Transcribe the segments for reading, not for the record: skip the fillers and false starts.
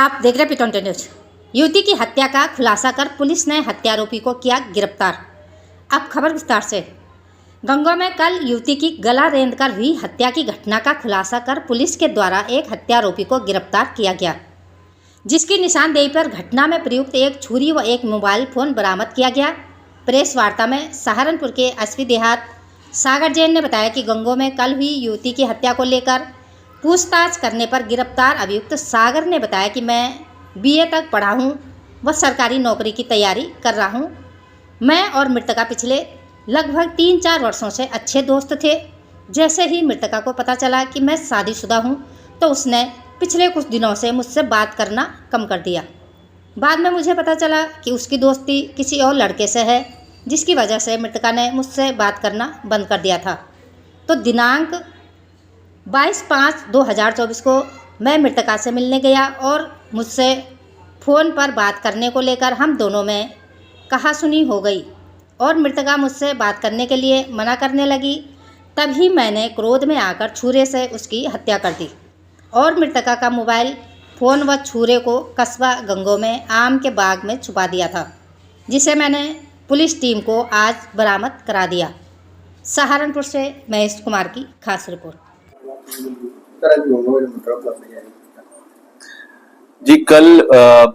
आप देख रहे P20 न्यूज। युवती की हत्या का खुलासा कर पुलिस ने हत्यारोपी को किया गिरफ्तार। अब खबर विस्तार से। गंगोह में कल युवती की गला रेंदकर हुई हत्या की घटना का खुलासा कर पुलिस के द्वारा एक हत्यारोपी को गिरफ्तार किया गया, जिसकी निशानदेही पर घटना में प्रयुक्त एक छुरी व एक मोबाइल फोन बरामद किया गया। प्रेस वार्ता में सहारनपुर के एसपी देहात सागर जैन ने बताया कि गंगोह में कल हुई युवती की हत्या को लेकर पूछताछ करने पर गिरफ्तार अभियुक्त सागर ने बताया कि मैं BA तक पढ़ा हूँ व सरकारी नौकरी की तैयारी कर रहा हूँ। मैं और मृतका पिछले लगभग 3-4 वर्षों से अच्छे दोस्त थे। जैसे ही मृतका को पता चला कि मैं शादीशुदा हूँ तो उसने पिछले कुछ दिनों से मुझसे बात करना कम कर दिया। बाद में मुझे पता चला कि उसकी दोस्ती किसी और लड़के से है, जिसकी वजह से मृतका ने मुझसे बात करना बंद कर दिया था। तो दिनांक 22/5/2024 को मैं मृतका से मिलने गया और मुझसे फ़ोन पर बात करने को लेकर हम दोनों में कहासुनी हो गई और मृतका मुझसे बात करने के लिए मना करने लगी। तभी मैंने क्रोध में आकर छुरे से उसकी हत्या कर दी और मृतका का मोबाइल फ़ोन व छुरे को कस्बा गंगोह में आम के बाग में छुपा दिया था, जिसे मैंने पुलिस टीम को आज बरामद करा दिया। सहारनपुर से महेश कुमार की खास रिपोर्ट। जी, कल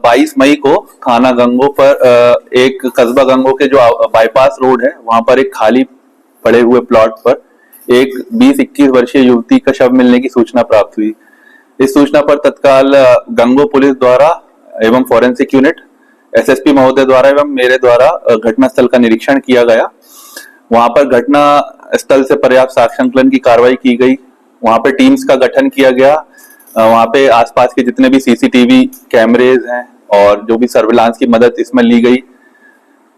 22 मई को थाना गंगोह पर एक कस्बा गंगोह के जो बाईपास रोड है वहां पर एक खाली पड़े हुए प्लॉट पर एक 20-21 वर्षीय युवती का शव मिलने की सूचना प्राप्त हुई। इस सूचना पर तत्काल गंगोह पुलिस द्वारा एवं फॉरेंसिक यूनिट SSP महोदय द्वारा एवं मेरे द्वारा घटना स्थल का निरीक्षण किया गया। वहां पर घटना स्थल से पर्याप्त साक्ष्य संकलन की कार्रवाई की गई। वहां पे टीम्स का गठन किया गया। वहां पे आसपास के जितने भी CCTV कैमरेज हैं और जो भी सर्विलांस की मदद इसमें ली गई।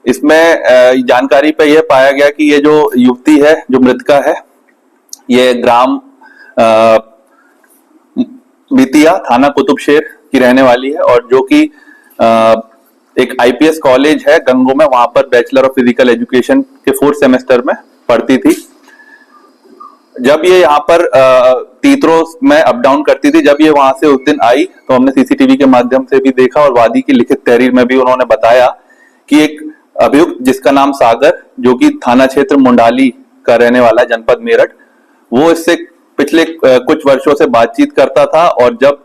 इसमें जानकारी पे यह पाया गया कि ये जो युवती है, जो मृतका है, ये ग्राम बितिया थाना कुतुबशेर की रहने वाली है और जो कि एक IPS कॉलेज है गंगोह में, वहां पर बैचलर ऑफ फिजिकल एजुकेशन के 4th सेमेस्टर में पढ़ती थी। जब ये यहाँ पर तीतरो में अप डाउन करती थी, जब ये वहां से उस दिन आई तो हमने CCTV के माध्यम से भी देखा और वादी की लिखित तहरीर में भी उन्होंने बताया कि एक अभियुक्त जिसका नाम सागर, जो कि थाना क्षेत्र मुंडाली का रहने वाला है, जनपद मेरठ, वो इससे पिछले कुछ वर्षों से बातचीत करता था और जब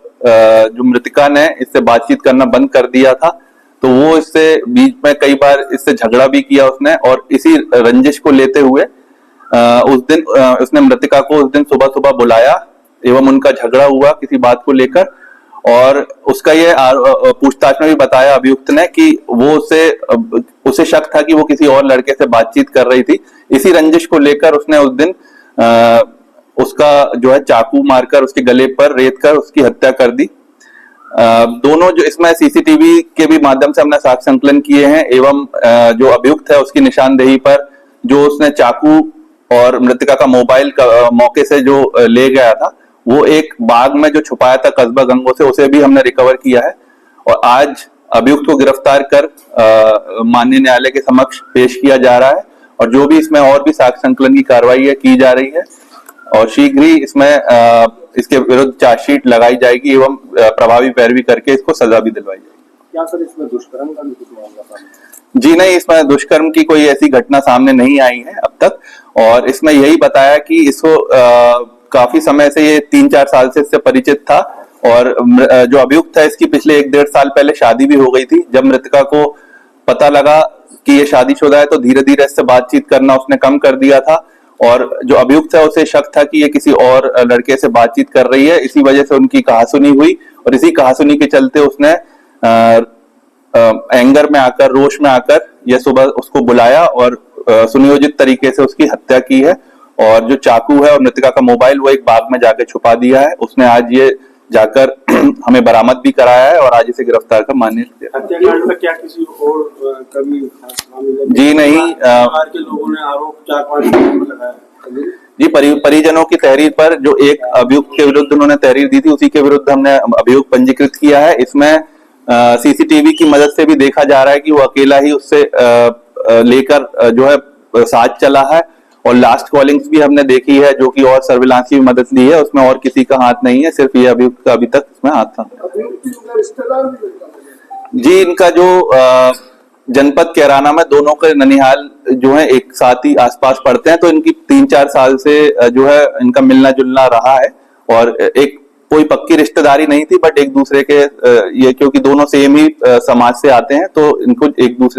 जो मृतका ने इससे बातचीत करना बंद कर दिया था तो वो इससे बीच में कई बार इससे झगड़ा भी किया उसने और इसी रंजिश को लेते हुए उस दिन उसने मृतका को उस दिन सुबह सुबह बुलाया एवं उनका झगड़ा हुआ किसी बात को लेकर। और उसका ये पूछताछ में भी बताया अभियुक्त ने कि वो उसे शक था कि वो किसी और लड़के से बातचीत कर रही थी। इसी रंजिश को लेकर उसने उस दिन उसका जो है चाकू मारकर उसके गले पर रेत कर उसकी हत्या कर दी। दोनों जो इसमें CCTV के भी माध्यम से हमने साक्ष्य संकलन किए हैं एवं जो अभियुक्त है उसकी निशानदेही पर जो उसने चाकू और मृतका का मोबाइल का मौके से जो ले गया था, वो एक बाग में जो छुपाया था कस्बा गंगोह से, उसे भी हमने रिकवर किया है और आज अभियुक्त को गिरफ्तार कर माननीय न्यायालय के समक्ष पेश किया जा रहा है और जो भी इसमें और भी साक्ष्य संकलन की कार्रवाई है की जा रही है और शीघ्र ही इसमें इसके विरुद्ध चार्जशीट लगाई जाएगी एवं प्रभावी पैरवी करके इसको सजा भी दिलवाई जाएगी। क्या सर इसमें दुष्कर्म का भी कुछ मामला था? जी नहीं, इसमें दुष्कर्म की कोई ऐसी घटना सामने नहीं आई है अब तक और इसमें यही बताया कि इसको काफी समय से ये 3-4 साल से इससे परिचित था और जो अभियुक्त है इसकी पिछले 1-1.5 साल पहले शादी भी हो गई थी। जब मृतका को पता लगा कि ये शादीशुदा है तो धीरे धीरे इससे बातचीत करना उसने कम कर दिया था और जो अभियुक्त है उसे शक था कि ये किसी और लड़के से बातचीत कर रही है। इसी वजह से उनकी कहासुनी हुई और इसी कहासुनी के चलते उसने एंगर में आकर, रोष में आकर यह सुबह उसको बुलाया और सुनियोजित तरीके से उसकी हत्या की है और जो चाकू है और मृतका का मोबाइल वो एक बाग में जाकर छुपा दिया है। उसने आज ये जाकर हमें बरामद भी कराया है और आज इसे गिरफ्तार कर मान्य हत्याकांड में क्या किसी और कभी जी नहीं, के लोगों ने आरोप 4-5 लगाया जी। परिजनों की तहरीर पर जो एक अभियुक्त के विरुद्ध उन्होंने तहरीर दी थी, उसी के विरुद्ध हमने अभियुक्त पंजीकृत किया है। इसमें CCTV की मदद से भी देखा जा रहा है कि वो अकेला ही उससे लेकर जो है साथ चला है और लास्ट कॉलिंग्स भी हमने देखी है, जो कि और सर्विलांस की मदद ली है, उसमें और किसी का हाथ नहीं है, सिर्फ ये अभी तक इसमें हाथ था। जी, इनका जो जनपद कैराना में दोनों के ननिहाल जो है एक साथ ही आसपास पड़ते हैं, तो इनकी 3-4 साल से जो है इनका मिलना जुलना रहा है और एक कोई पक्की रिश्तेदारी नहीं थी, बट एक दूसरे के ये क्योंकि दोनों सेम ही समाज से आते हैं, तो इनको एक दूसरे